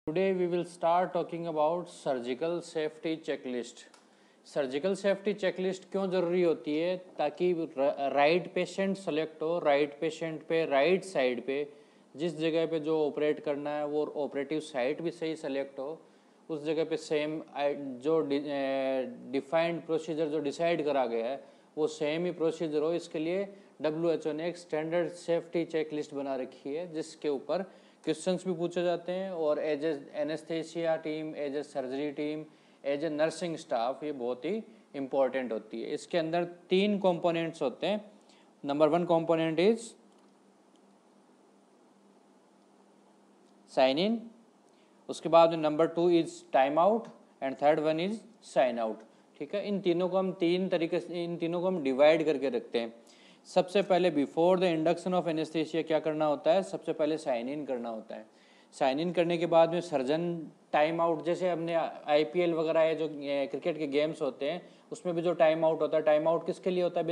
Today we will start talking about surgical safety checklist. Surgical safety checklist क्यों ज़रूरी होती है? ताकि राइट पेशेंट सेलेक्ट हो, राइट पेशेंट पे राइट साइड पे जिस जगह पे जो ऑपरेट करना है वो ऑपरेटिव साइट भी सही सेलेक्ट हो, उस जगह पे सेम जो डिफाइंड प्रोसीजर जो डिसाइड करा गया है वो सेम ही प्रोसीजर हो। इसके लिए WHO ने एक स्टैंडर्ड सेफ्टी चेकलिस्ट बना रखी है जिसके ऊपर क्वेश्चंस भी पूछे जाते हैं और as a anaesthesia team, as a surgery team, as a nursing staff ये बहुत ही इम्पोर्टेंट होती है। इसके अंदर 3 कंपोनेंट्स होते हैं। Number 1 component is sign in, उसके बाद number 2 is time out and third one is sign out. ठीक है, इन तीनों को हम डिवाइड करके रखते हैं। सबसे पहले before the induction of anaesthesia क्या करना होता है? सबसे पहले साइन इन करना होता है। साइन इन करने के बाद में सर्जन टाइम आउट, जैसे हमने IPL वगैरह है जो क्रिकेट के गेम्स होते हैं उसमें भी जो टाइम आउट होता है, टाइम आउट किसके लिए होता है?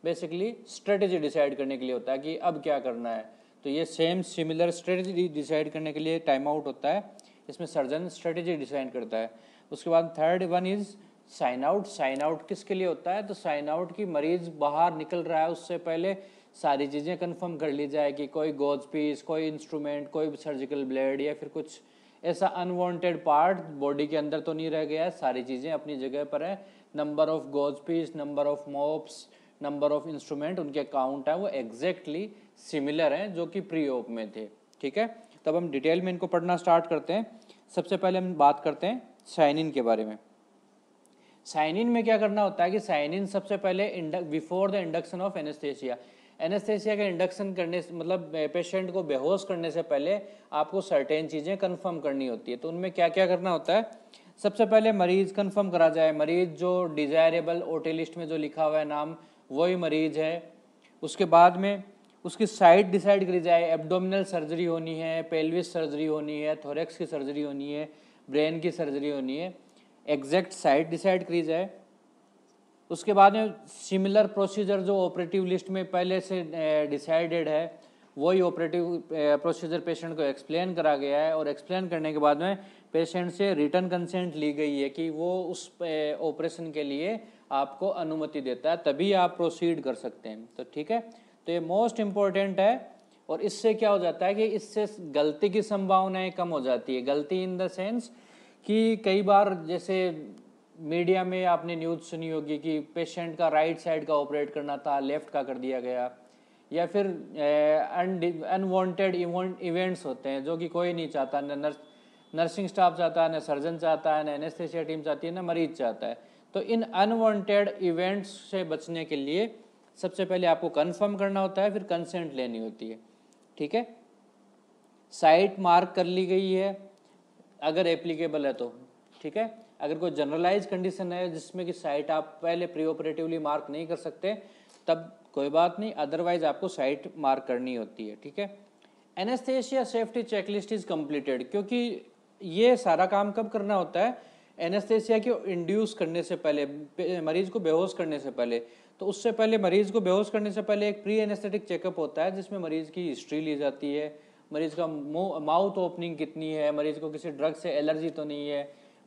बेसिकली स्ट्रेटेजी डिसाइड करने के लिए होता है कि अब क्या करना है। तो ये सेम सिमिलर स्ट्रेटेजी डिसाइड करने के लिए टाइम आउट होता है। इसमें सर्जन स्ट्रेटेजी डिसाइड करता है। उसके बाद third one is sign out. Sign out किसके लिए होता है? तो साइन आउट की मरीज बाहर निकल रहा है उससे पहले सारी चीज़ें कंफर्म कर ली जाए कि कोई गॉज पीस, कोई इंस्ट्रूमेंट, कोई सर्जिकल ब्लेड या फिर कुछ ऐसा अनवांटेड पार्ट बॉडी के अंदर तो नहीं रह गया है। सारी चीज़ें अपनी जगह पर है। Number of gauze piece, number of mops, number of instrument, उनके काउंट है वो एग्जैक्टली सिमिलर हैं जो कि प्री ऑप में थे। ठीक है, तब हम डिटेल में इनको पढ़ना स्टार्ट करते हैं। सबसे पहले हम बात करते हैं साइन इन के बारे में। साइन इन में क्या करना होता है कि साइन इन सबसे पहले before the induction of anaesthesia, anaesthesia का इंडक्शन करने मतलब पेशेंट को बेहोश करने से पहले आपको सर्टेन चीज़ें कंफर्म करनी होती है। तो उनमें क्या क्या करना होता है? सबसे पहले मरीज कंफर्म करा जाए, मरीज जो डिजायरेबल ओटी लिस्ट में जो लिखा हुआ है नाम वही मरीज है। उसके बाद में उसकी साइट डिसाइड करी जाए, एब्डोमिनल सर्जरी होनी है, पेल्विस सर्जरी होनी है, थोरेक्स की सर्जरी होनी है, ब्रेन की सर्जरी होनी है, एग्जैक्ट साइट डिसाइड करी जाए। उसके बाद में सिमिलर प्रोसीजर जो ऑपरेटिव लिस्ट में पहले से डिसाइडेड है वही ऑपरेटिव प्रोसीजर पेशेंट को एक्सप्लेन करा गया है और एक्सप्लेन करने के बाद में पेशेंट से रिटर्न कंसेंट ली गई है कि वो उस ऑपरेशन के लिए आपको अनुमति देता है, तभी आप प्रोसीड कर सकते हैं। तो ठीक है, तो ये मोस्ट इम्पॉर्टेंट है। और इससे क्या हो जाता है कि इससे गलती की संभावनाएं कम हो जाती है। गलती इन द सेंस कि कई बार जैसे मीडिया में आपने न्यूज़ सुनी होगी कि पेशेंट का राइट साइड का ऑपरेट करना था, लेफ्ट का कर दिया गया, या फिर अनवांटेड इवेंट्स होते हैं जो कि कोई नहीं चाहता, न नर्सिंग स्टाफ चाहता है, न सर्जन चाहता है, न एनेस्थेसिया टीम चाहती है, न मरीज चाहता है। तो इन अनवांटेड इवेंट्स से बचने के लिए सबसे पहले आपको कंफर्म करना होता है, फिर कंसेंट लेनी होती है। ठीक है, साइट मार्क कर ली गई है अगर एप्लीकेबल है तो। ठीक है, अगर कोई जनरलाइज कंडीशन है जिसमें कि साइट आप पहले प्री ऑपरेटिवली मार्क नहीं कर सकते तब कोई बात नहीं, अदरवाइज आपको साइट मार्क करनी होती है। ठीक है, anaesthesia safety checklist is completed, क्योंकि ये सारा काम कब करना होता है? एनेस्थेसिया को इंड्यूस करने से पहले, मरीज को बेहोश करने से पहले। तो उससे पहले मरीज को बेहोश करने से पहले एक प्री एनेस्थेटिक चेकअप होता है जिसमें मरीज की हिस्ट्री ली जाती है, मरीज का माउथ ओपनिंग कितनी है, मरीज को किसी ड्रग से एलर्जी तो नहीं है,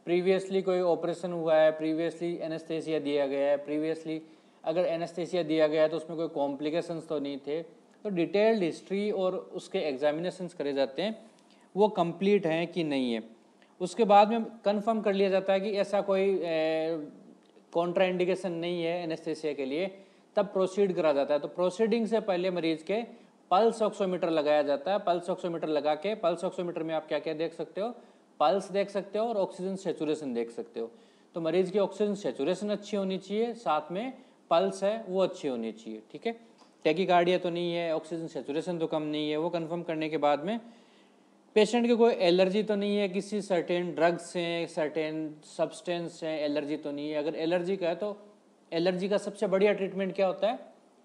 प्रीवियसली कोई ऑपरेशन हुआ है, प्रीवियसली एनेस्थेसिया दिया गया है, प्रीवियसली अगर एनेस्थेसिया दिया गया है तो उसमें कोई कॉम्प्लिकेशंस तो नहीं थे। तो डिटेल्ड हिस्ट्री और उसके एग्जामिनेशंस करे जाते हैं वो कंप्लीट हैं कि नहीं है। उसके बाद में कंफर्म कर लिया जाता है कि ऐसा कोई कॉन्ट्रा इंडिकेशन नहीं है एनेस्थेसिया के लिए, तब प्रोसीड करा जाता है। तो प्रोसीडिंग से पहले मरीज के पल्स ऑक्सीमीटर लगाया जाता है। पल्स ऑक्सीमीटर लगा के, पल्स ऑक्सीमीटर में आप क्या क्या देख सकते हो? पल्स देख सकते हो और ऑक्सीजन सेचुरेशन देख सकते हो। तो मरीज की ऑक्सीजन सेचुरेशन अच्छी होनी चाहिए, साथ में पल्स है वो अच्छी होनी चाहिए। ठीक है, टैकीकार्डिया तो नहीं है, ऑक्सीजन सेचुरेशन तो कम नहीं है, वो कंफर्म करने के बाद में पेशेंट की कोई एलर्जी तो नहीं है, किसी सर्टेन ड्रग्स से, सर्टेन सब्सटेंस से एलर्जी तो नहीं है। अगर एलर्जी का है तो एलर्जी का सबसे बढ़िया ट्रीटमेंट क्या होता है?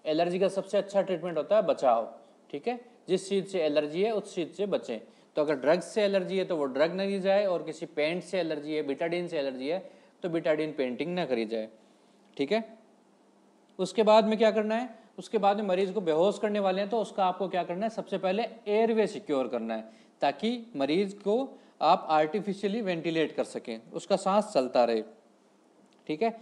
एलर्जी का सबसे अच्छा ट्रीटमेंट होता है बचाव। ठीक है, जिस चीज़ से एलर्जी है उस चीज़ से बचें। तो अगर ड्रग्स से एलर्जी है तो वो ड्रग नहीं जाए, और किसी पेंट से एलर्जी है, बिटाडीन से एलर्जी है तो बिटाडीन पेंटिंग ना करी जाए। ठीक है, उसके बाद में क्या करना है? उसके बाद में मरीज को बेहोश करने वाले हैं तो उसका आपको क्या करना है? सबसे पहले एयरवे सिक्योर करना है ताकि मरीज को आप आर्टिफिशियली वेंटिलेट कर सकें, उसका सांस चलता रहे। ठीक है,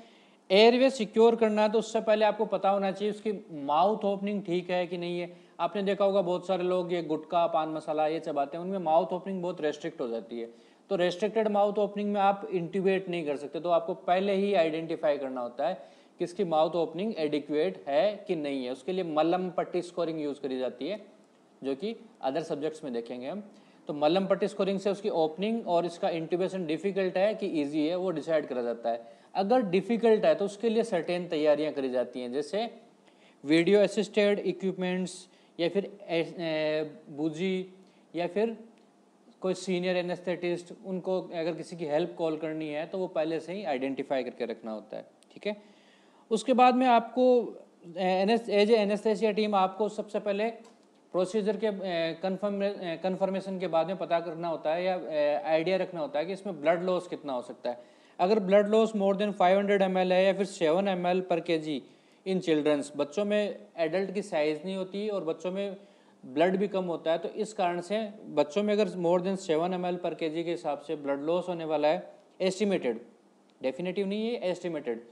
एयरवे सिक्योर करना है तो उससे पहले आपको पता होना चाहिए उसकी माउथ ओपनिंग ठीक है कि नहीं है। आपने देखा होगा बहुत सारे लोग ये गुटखा पान मसाला ये चबाते हैं, उनमें माउथ ओपनिंग बहुत रेस्ट्रिक्ट हो जाती है। तो रेस्ट्रिक्टेड माउथ ओपनिंग में आप इंट्यूबेट नहीं कर सकते, तो आपको पहले ही आइडेंटिफाई करना होता है कि इसकी माउथ ओपनिंग एडिक्वेट है कि नहीं है। उसके लिए मलम पट्टी स्कोरिंग यूज करी जाती है, जो कि अदर सब्जेक्ट्स में देखेंगे हम। तो मलम पट्टी स्कोरिंग से उसकी ओपनिंग और इसका इंट्यूबेशन डिफिकल्ट है कि ईजी है वो डिसाइड करा जाता है। अगर डिफिकल्ट है तो उसके लिए सर्टेन तैयारियां करी जाती हैं, जैसे वीडियो असिस्टेड इक्विपमेंट्स या फिर बूजी या फिर कोई सीनियर एनेस्थेटिस्ट, उनको अगर किसी की हेल्प कॉल करनी है तो वो पहले से ही आइडेंटिफाई करके रखना होता है। ठीक है, उसके बाद में आपको एज ए एनेस्थेसिया टीम आपको सबसे पहले प्रोसीजर के कन्फर्मेशन के बाद में पता करना होता है या आइडिया रखना होता है कि इसमें ब्लड लॉस कितना हो सकता है। अगर blood loss more than 500 ml है या फिर 7 ml पर kg इन चिल्ड्रंस, बच्चों में एडल्ट की साइज नहीं होती और बच्चों में ब्लड भी कम होता है, तो इस कारण से बच्चों में अगर मोर देन 7 ml पर kg के हिसाब से ब्लड लॉस होने वाला है, एस्टिमेटेड, डेफिनेटिव नहीं है, एस्टिमेटेड,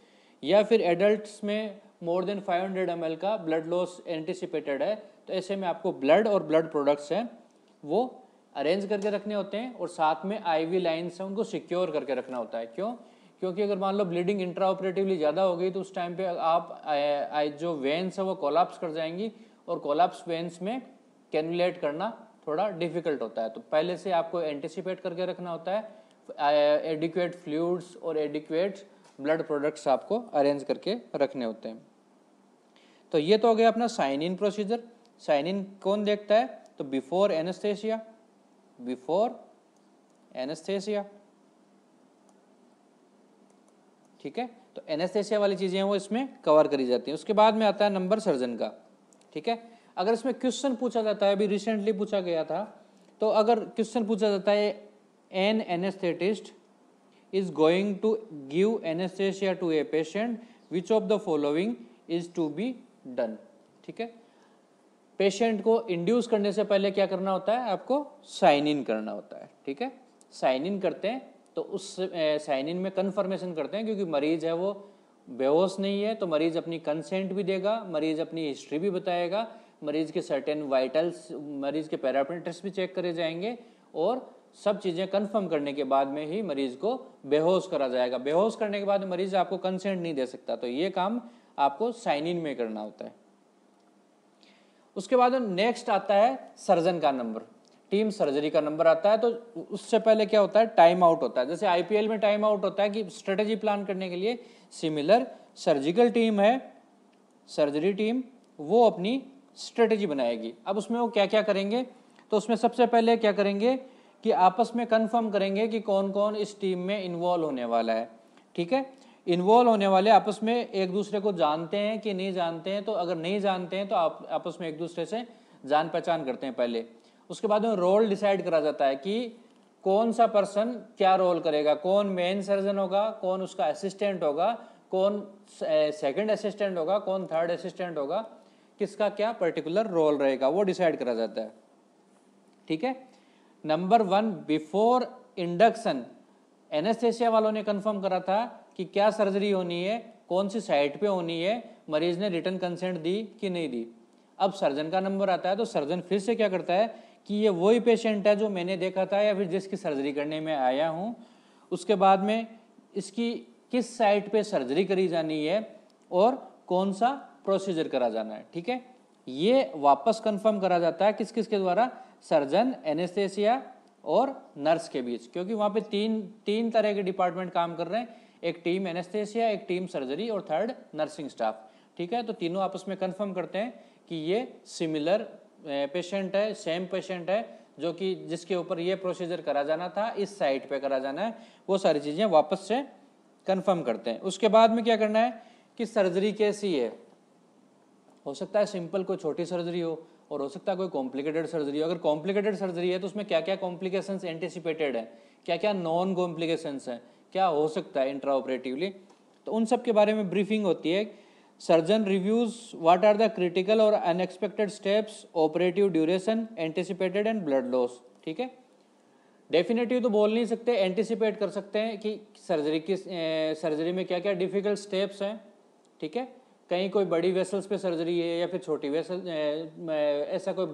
या फिर एडल्ट्स में मोर देन 500 ml का ब्लड लॉस एंटिसिपेटेड है, तो ऐसे में आपको ब्लड और ब्लड प्रोडक्ट्स हैं वो अरेंज करके रखने होते हैं और साथ में आईवी लाइन्स हैं उनको सिक्योर करके रखना होता है। क्यों? क्योंकि अगर मान लो ब्लीडिंग इंट्रा ऑपरेटिवली ज़्यादा हो गई तो उस टाइम पे आप जो वेन्स है वो कोलैप्स कर जाएंगी और कोलैप्स वेन्स में कैनुलेट करना थोड़ा डिफिकल्ट होता है। तो पहले से आपको एंटिसिपेट करके रखना होता है, एडिक्वेट फ्लूइड्स और एडिक्वेट ब्लड प्रोडक्ट्स आपको अरेंज करके रखने होते हैं। तो ये तो हो गया अपना sign in procedure. Sign in कौन देखता है? तो बिफोर एनेस्थेसिया, बिफोर एनेस्थेसिया। ठीक है, तो एनेस्थेसिया वाली चीजें वो इसमें कवर करी जाती हैं। उसके बाद में आता है नंबर सर्जन का। ठीक है, अगर इसमें क्वेश्चन पूछा जाता है, अभी रिसेंटली पूछा गया था, तो अगर क्वेश्चन पूछा जाता है an anaesthetist is going to give anesthesia to a patient, which of the following is to be done। ठीक है, पेशेंट को इंड्यूस करने से पहले क्या करना होता है? आपको साइन इन करना होता है। ठीक है, साइन इन करते हैं तो उस साइन इन में कन्फर्मेशन करते हैं, क्योंकि मरीज है वो बेहोश नहीं है, तो मरीज अपनी कंसेंट भी देगा, मरीज अपनी हिस्ट्री भी बताएगा, मरीज के सर्टेन वाइटल्स, मरीज के पैरामीटर्स भी चेक करे जाएंगे और सब चीजें कंफर्म करने के बाद में ही मरीज को बेहोश करा जाएगा। बेहोश करने के बाद मरीज आपको कंसेंट नहीं दे सकता, तो ये काम आपको साइन इन में करना होता है। उसके बाद नेक्स्ट आता है सर्जन का नंबर, टीम सर्जरी का नंबर आता है। तो उससे पहले क्या होता है? टाइम आउट होता है। जैसे आईपीएल में टाइम आउट होता है कि स्ट्रेटेजी प्लान करने के लिए, सिमिलर सर्जिकल टीम है, सर्जरी टीम, वो अपनी स्ट्रेटेजी बनाएगी। अब उसमें वो क्या क्या करेंगे? तो उसमें सबसे पहले क्या करेंगे कि आपस में कंफर्म करेंगे कि कौन कौन इस टीम में इन्वॉल्व होने वाला है। ठीक है, इन्वॉल्व होने वाले आपस में एक दूसरे को जानते हैं कि नहीं जानते हैं, तो अगर नहीं जानते हैं तो आप आपस में एक दूसरे से जान पहचान करते हैं पहले। उसके बाद में रोल डिसाइड करा जाता है कि कौन सा पर्सन क्या रोल करेगा, कौन मेन सर्जन होगा, कौन उसका असिस्टेंट होगा, कौन सेकंड असिस्टेंट होगा, कौन थर्ड असिस्टेंट होगा, किसका क्या पर्टिकुलर रोल रहेगा, वो डिसाइड करा जाता है। ठीक है, नंबर 1, बिफोर इंडक्शन एनेस्थेसिया वालों ने कंफर्म करा था कि क्या सर्जरी होनी है, कौन सी साइट पे होनी है, मरीज ने रिटर्न कंसेंट दी कि नहीं दी। अब सर्जन का नंबर आता है, तो सर्जन फिर से क्या करता है कि ये वही पेशेंट है जो मैंने देखा था या फिर जिसकी सर्जरी करने में आया हूँ, उसके बाद में इसकी किस साइट पे सर्जरी करी जानी है और कौन सा प्रोसीजर करा जाना है। ठीक है, ये वापस कंफर्म करा जाता है किस किस के द्वारा? सर्जन, एनेस्थेसिया और नर्स के बीच, क्योंकि वहाँ पे तीन तरह के डिपार्टमेंट काम कर रहे हैं, एक टीम एनेस्थेसिया, एक टीम सर्जरी और थर्ड नर्सिंग स्टाफ। ठीक है, तो तीनों आपस में कंफर्म करते हैं कि ये सिमिलर पेशेंट है, सेम पेशेंट है, जो कि जिसके ऊपर ये प्रोसीजर करा जाना था, इस साइट पे करा जाना है, वो सारी चीज़ें वापस से कंफर्म करते हैं। उसके बाद में क्या करना है कि सर्जरी कैसी है? हो सकता है सिंपल कोई छोटी सर्जरी हो और हो सकता है कोई कॉम्प्लिकेटेड सर्जरी हो। अगर कॉम्प्लिकेटेड सर्जरी है तो उसमें क्या क्या कॉम्प्लिकेशंस एंटिसिपेटेड है, क्या क्या नॉन कॉम्प्लिकेशंस हैं, क्या हो सकता है इंट्रा ऑपरेटिवली, तो उन सब के बारे में ब्रीफिंग होती है। Surgeon reviews what are the critical और unexpected steps, operative duration, anticipated and blood loss. ठीक है, डेफिनेटिव तो बोल नहीं सकते, एंटिसिपेट कर सकते हैं कि सर्जरी में क्या क्या डिफिकल्ट स्टेप्स हैं, ठीक है। कहीं कोई बड़ी वेसल्स पे सर्जरी है या फिर छोटी वेसल, ऐसा कोई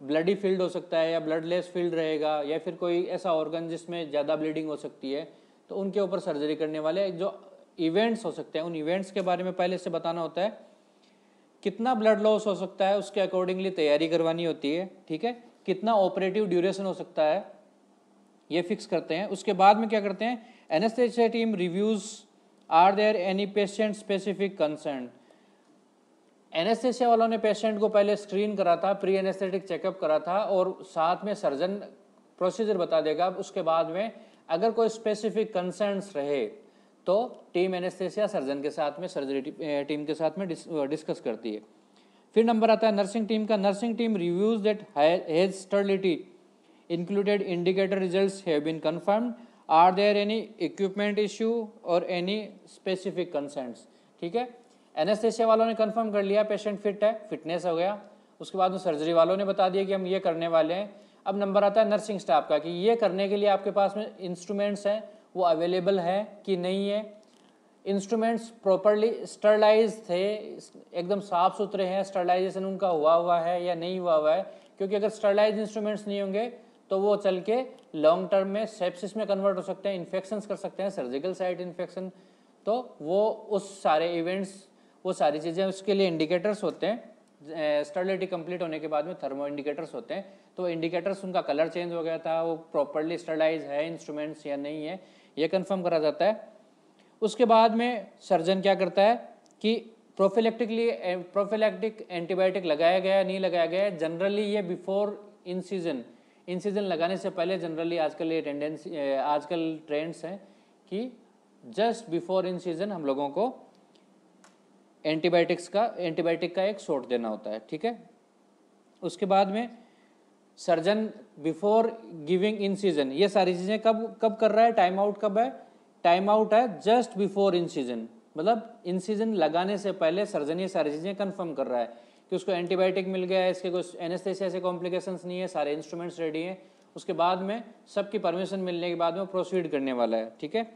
ब्लडी फील्ड हो सकता है या ब्लडलेस फील्ड रहेगा, या फिर कोई ऐसा ऑर्गन जिसमें ज़्यादा ब्लीडिंग हो सकती है, तो उनके ऊपर सर्जरी करने वाले जो इवेंट्स हो सकते हैं, उन इवेंट्स के बारे में पहले से बताना होता है। कितना ब्लड लॉस हो सकता है उसके अकॉर्डिंगली तैयारी करवानी होती है, ठीक है। कितना ऑपरेटिव ड्यूरेशन हो सकता है ये फिक्स करते हैं। उसके बाद में क्या करते हैं, anaesthesia team reviews are there any patient specific concern. Anaesthesia वालों ने पेशेंट को पहले स्क्रीन करा था, प्री एनेस्थेटिक चेकअप करा था, और साथ में सर्जन प्रोसीजर बता देगा। उसके बाद में अगर कोई स्पेसिफिक कंसर्न्स रहे तो टीम एनेस्थेसिया सर्जन के साथ में, सर्जरी टीम के साथ में डिस्कस करती है। फिर नंबर आता है नर्सिंग टीम का। Nursing team reviews that has sterility included indicator results have been confirmed, are there any equipment issue और एनी स्पेसिफिक कंसर्न्स, ठीक है। एनेस्थेसिया वालों ने कंफर्म कर लिया पेशेंट फिट है, फिटनेस हो गया। उसके बाद में सर्जरी वालों ने बता दिया कि हम ये करने वाले हैं। अब नंबर आता है नर्सिंग स्टाफ का कि ये करने के लिए आपके पास में इंस्ट्रूमेंट्स हैं वो अवेलेबल है कि नहीं है। इंस्ट्रूमेंट्स प्रॉपरली स्टरलाइज थे, एकदम साफ सुथरे हैं, स्टरलाइजेशन उनका हुआ है या नहीं हुआ है, क्योंकि अगर स्टरलाइज इंस्ट्रूमेंट्स नहीं होंगे तो वो चल के लॉन्ग टर्म में सेप्सिस में कन्वर्ट हो सकते हैं, इन्फेक्शंस कर सकते हैं, सर्जिकल साइट इन्फेक्शन। तो वो उस सारे इवेंट्स, वो सारी चीज़ें, उसके लिए इंडिकेटर्स होते हैं। स्टरलिटी कंप्लीट होने के बाद में थर्मो इंडिकेटर्स होते हैं, तो इंडिकेटर्स उनका कलर चेंज हो गया था, वो प्रॉपरली स्टरलाइज है इंस्ट्रूमेंट्स या नहीं है, ये कंफर्म करा जाता है। उसके बाद में सर्जन क्या करता है कि प्रोफिलैक्टिक एंटीबायोटिक लगाया गया नहीं लगाया गया है। जनरली ये बिफोर इंसिजन लगाने से पहले जनरली आजकल ये टेंडेंसी, आजकल ट्रेंड्स हैं कि जस्ट बिफोर इंसिजन हम लोगों को एंटीबायोटिक का एक शॉट देना होता है, ठीक है। उसके बाद में सर्जन बिफोर गिविंग इंसिजन ये सारी चीज़ें कब कर रहा है, टाइम आउट कब है, टाइम आउट है जस्ट बिफोर इंसिजन, मतलब इंसिजन लगाने से पहले सर्जन ये सारी चीज़ें कंफर्म कर रहा है कि उसको एंटीबायोटिक मिल गया है, इसके कुछ एनेस्थेसिया से कॉम्प्लिकेशंस नहीं है, सारे इंस्ट्रूमेंट्स रेडी हैं। उसके बाद में सबकी परमिशन मिलने के बाद में प्रोसीड करने वाला है, ठीक है।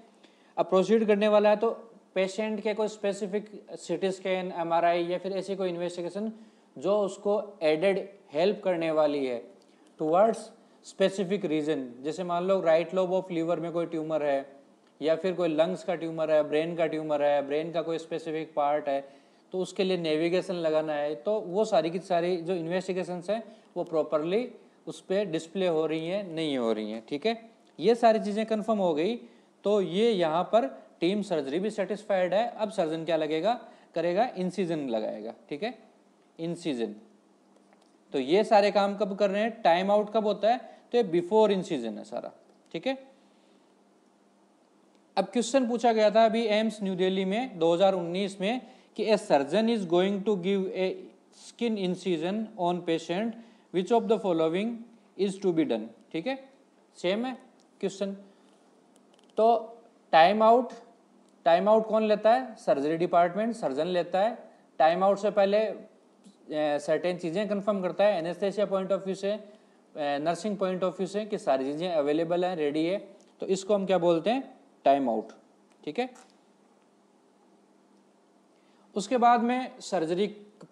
अब प्रोसीड करने वाला है तो पेशेंट के कोई स्पेसिफिक सिटी स्कैन, MRI या फिर ऐसी कोई इन्वेस्टिगेशन जो उसको एडेड हेल्प करने वाली है टुवर्ड्स स्पेसिफिक रीजन। जैसे मान लो राइट लोब ऑफ लीवर में कोई ट्यूमर है, या फिर कोई लंग्स का ट्यूमर है, ब्रेन का ट्यूमर है, ब्रेन का कोई स्पेसिफिक पार्ट है, तो उसके लिए नेविगेशन लगाना है, तो वो सारी की सारी जो इन्वेस्टिगेशंस हैं वो प्रॉपरली उस पर डिस्प्ले हो रही हैं नहीं हो रही हैं, ठीक है। ये सारी चीज़ें कंफर्म हो गई तो ये यहाँ पर टीम सर्जरी भी सेटिस्फाइड है। अब सर्जन क्या करेगा, इंसिजन लगाएगा, ठीक है, इंसिजन। तो ये सारे काम कब कर रहे हैं, टाइम आउट कब होता है, तो ये बिफोर इंसिजन है सारा, ठीक है। अब क्वेश्चन पूछा गया था अभी एम्स न्यू दिल्ली में 2019 में कि a surgeon is going to give a skin incision on patient, which of the following is to be done, ठीक है, सेम है क्वेश्चन। तो टाइम आउट कौन लेता है, सर्जरी डिपार्टमेंट, सर्जन लेता है। टाइम आउट से पहले सर्टेन चीज़ें कंफर्म करता है, एनेस्थेसिया पॉइंट ऑफ व्यू से, नर्सिंग पॉइंट ऑफ व्यू से कि सारी चीज़ें अवेलेबल हैं, रेडी है, तो इसको हम क्या बोलते हैं, टाइम आउट, ठीक है। उसके बाद में सर्जरी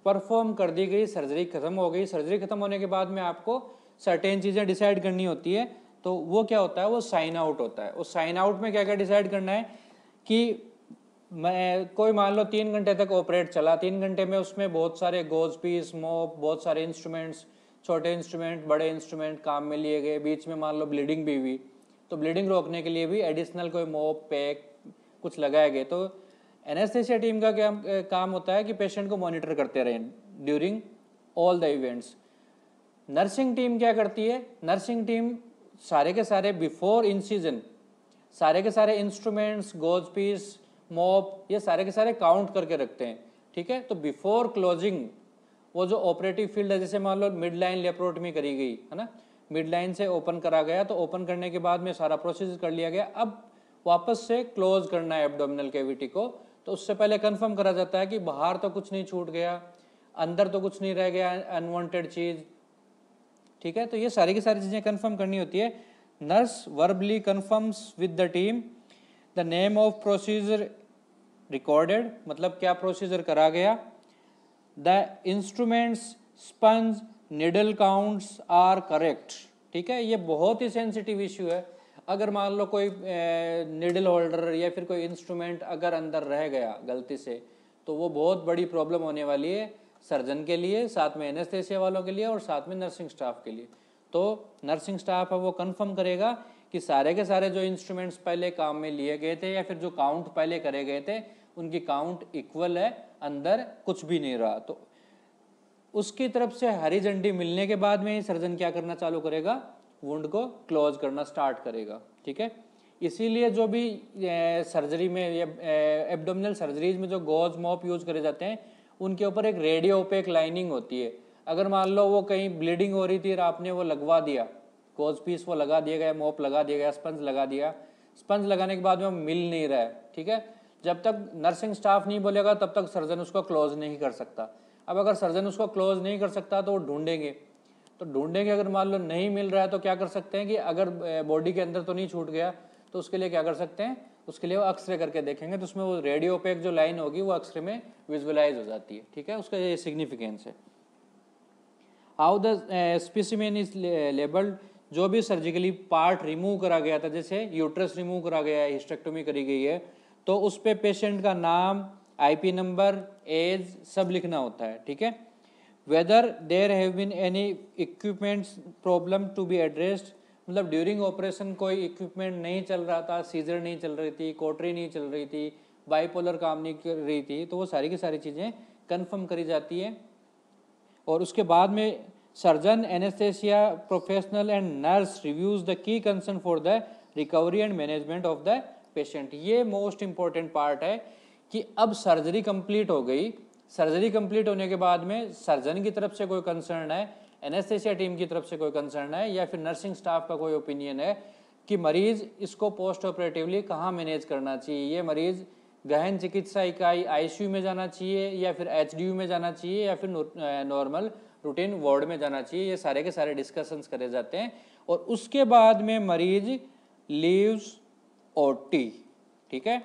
परफॉर्म कर दी गई, सर्जरी खत्म हो गई। सर्जरी खत्म होने के बाद में आपको सर्टेन चीज़ें डिसाइड करनी होती है, तो वो क्या होता है, वो साइन आउट होता है। उस साइन आउट में क्या क्या डिसाइड करना है कि कोई मान लो 3 घंटे तक ऑपरेट चला, 3 घंटे में उसमें बहुत सारे गोज पीस, मोप, बहुत सारे इंस्ट्रूमेंट्स, छोटे इंस्ट्रूमेंट, बड़े इंस्ट्रूमेंट काम में लिए गए। बीच में मान लो ब्लीडिंग भी हुई, तो ब्लीडिंग रोकने के लिए भी एडिशनल कोई मोप, पैक कुछ लगाए गए। तो एनेस्थेसिया टीम का क्या काम होता है कि पेशेंट को मॉनिटर करते रहें during all the events. Nursing team क्या करती है, नर्सिंग टीम सारे के सारे बिफोर इंसिजन सारे के सारे इंस्ट्रूमेंट्स, गोज पीस, मोप, ये सारे के सारे काउंट करके रखते हैं, ठीक है। तो बिफोर क्लोजिंग वो जो ऑपरेटिव फील्ड है, जैसे मान लो मिड लाइन लेप्रोटमी करी गई है ना, मिड लाइन से ओपन करा गया, तो ओपन करने के बाद में सारा प्रोसीजर कर लिया गया। अब वापस से क्लोज करना है एब्डोमिनल कैविटी को, तो उससे पहले कंफर्म करा जाता है कि बाहर तो कुछ नहीं छूट गया, अंदर तो कुछ नहीं रह गया अनवांटेड चीज़, ठीक है। तो ये सारी की सारी चीज़ें कंफर्म करनी होती है। Nurse verbally confirms with the team the name of procedure recorded, मतलब क्या प्रोसीजर करा गया, the instruments sponge needle counts are correct. ठीक है, ये बहुत ही सेंसिटिव इश्यू है। अगर मान लो कोई निडल होल्डर या फिर कोई इंस्ट्रूमेंट अगर अंदर रह गया गलती से, तो वो बहुत बड़ी प्रॉब्लम होने वाली है सर्जन के लिए, साथ में एनेस्थेसिया वालों के लिए और साथ में नर्सिंग स्टाफ के लिए। तो नर्सिंग स्टाफ है वो कंफर्म करेगा कि सारे के सारे जो इंस्ट्रूमेंट्स पहले काम में लिए गए थे या फिर जो काउंट पहले करे गए थे उनकी काउंट इक्वल है, अंदर कुछ भी नहीं रहा। तो उसकी तरफ से हरी झंडी मिलने के बाद में ही सर्जन क्या करना चालू करेगा, वुंड को क्लोज करना स्टार्ट करेगा। ठीक है, इसीलिए जो भी सर्जरी में या एब्डोमिनल सर्जरीज में जो गॉज मॉप यूज करे जाते हैं उनके ऊपर एक रेडियो ओपेक लाइनिंग होती है। अगर मान लो वो कहीं ब्लीडिंग हो रही थी और आपने वो लगवा दिया, गॉज पीस वो लगा दिया गया, मॉप लगा दिया गया, स्पंज लगा दिया, स्पंज लगाने के बाद में वो मिल नहीं रहा है। ठीक है, जब तक नर्सिंग स्टाफ नहीं बोलेगा तब तक सर्जन उसको क्लोज नहीं कर सकता। अब अगर सर्जन उसको क्लोज नहीं कर सकता तो वो ढूंढेंगे, तो ढूंढेंगे, अगर मान लो नहीं मिल रहा है तो क्या कर सकते हैं कि अगर बॉडी के अंदर तो नहीं छूट गया तो उसके लिए क्या कर सकते हैं, उसके लिए वो एक्सरे करके देखेंगे, तो उसमें वो रेडियो ओपेक जो लाइन होगी वो एक्सरे में विजुअलाइज हो जाती है। ठीक है, उसका ये सिग्निफिकेंस है। How the specimen is labelled, जो भी सर्जिकली पार्ट रिमूव करा गया था, जैसे यूट्रस रिमूव करा गया है, हिस्टेक्टोमी करी गई है, तो उस पे पेशेंट का नाम, आईपी नंबर, एज सब लिखना होता है। ठीक है, whether there have been any equipments problem to be addressed, मतलब ड्यूरिंग ऑपरेशन कोई इक्विपमेंट नहीं चल रहा था, सीजर नहीं चल रही थी, कोटरी नहीं चल रही थी, बाइपोलर काम नहीं कर रही थी, तो वो सारी की सारी चीज़ें कंफर्म करी जाती है। और उसके बाद में surgeon, anaesthesia professional and nurse reviews the key concern for the recovery and management of the patient. ये मोस्ट इंपॉर्टेंट पार्ट है कि अब सर्जरी कंप्लीट हो गई, सर्जरी कंप्लीट होने के बाद में सर्जन की तरफ से कोई कंसर्न है, एनेस्थेसिया टीम की तरफ से कोई कंसर्न है, या फिर नर्सिंग स्टाफ का कोई ओपिनियन है कि मरीज इसको पोस्ट ऑपरेटिवली कहाँ मैनेज करना चाहिए, ये मरीज गहन चिकित्सा इकाई आईसीयू में जाना चाहिए या फिर एचडीयू में जाना चाहिए या फिर नॉर्मल रूटीन वार्ड में जाना चाहिए, ये सारे के सारे डिस्कशंस करे जाते हैं। और उसके बाद में मरीज लीव्स ओटी। ठीक है,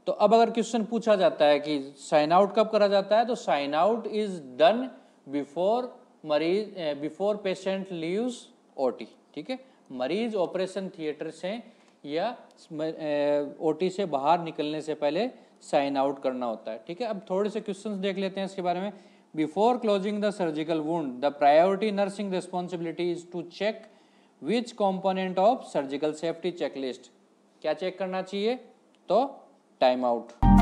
तो अब अगर क्वेश्चन पूछा जाता है कि साइन आउट कब करा जाता है, तो sign out is done before patient leaves OT. ठीक है, मरीज ऑपरेशन थिएटर से या ओटी से बाहर निकलने से पहले साइन आउट करना होता है। ठीक है, अब थोड़े से क्वेश्चंस देख लेते हैं इसके बारे में। Before closing the surgical wound the priority nursing responsibility is to check which component of surgical safety checklist. क्या चेक करना चाहिए, तो टाइम आउट।